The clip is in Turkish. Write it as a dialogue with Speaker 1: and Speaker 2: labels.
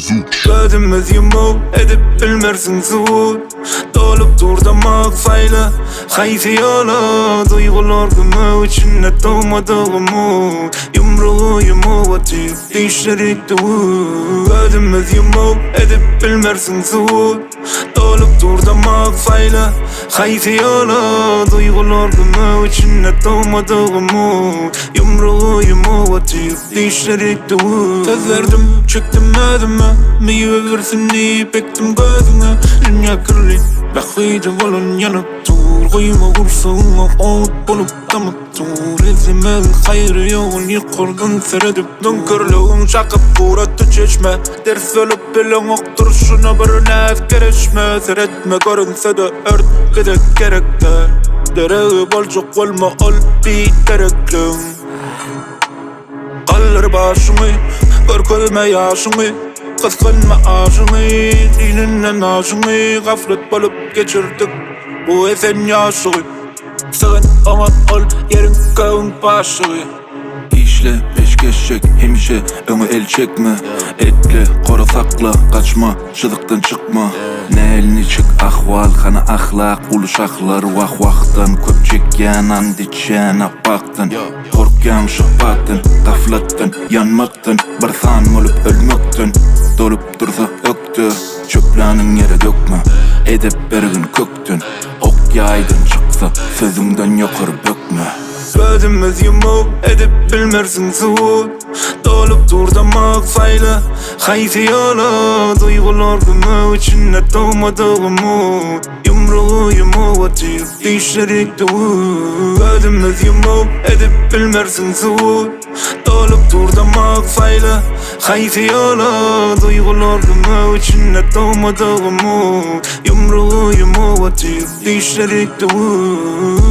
Speaker 1: Gözümüz yumup edip bilmersin suud. Dolup dur damak sayla haysi yola. Duygular gümü içinde doğmadığımı. Yumruğu yumup atıp dişleri duvud. Gözümüz yumup edip bilmersin suud. Dolup dur damak sayla haysi yola. Duygular gümü içinde doğmadığımı. Yumruğu yumup atıp dişleri duvud. Sözlerdim çektim ödüme, meyve versin deyip ektim gözüne. Dünya kırılın, bakıydı volun yanıp dur. Kıyma kursuğuna ağıt bulup damıp dur. İzlemez hayrı yoğun yıkırdın seyredip dünkürlüğün şakıp kuratı çeşme. Ders olup bilen oktur şuna birine gereşme. Seyretme görünse de ört gidek gerekler. Dereği bolcuk olma ol bir tereklüm. Kalır başımı, gör koyma yaşımı. Kıskanma aşımı, dininden aşımı. Gaflet bulup geçirdik bu esen yaşığı. Sığın ama ol yerin kağın başı.
Speaker 2: İşle peş geçecek hemşe önü el çekme. Etle kora sakla kaçma şıdıktan çıkma. Ne elini çık ahval kana ahlak uluşaklar vah vahtan. Köpçek yanan diçen baktın. Korkyan şıhbatın gaflattan yanmaktın. Barsan olup ölmektin. Dolup dursa öktü çöplanın yere dökme. Edep bergin köktün ok yaydın çıksa sözünden yukarı bökme.
Speaker 1: Gözümüz yumup edip bilmersin suud. Dolup dur damak sayla haysi yola. Duygular gümü içinde doğmadığımı. Yumruğu yumup atıp dişleri duvud. Gözümüz yumup edip bilmersin suud. Dolup dur damak sayla haysi yola. Duygular gümü içinde doğmadığımı. Yumruğu yumup atıp dişleri duvud.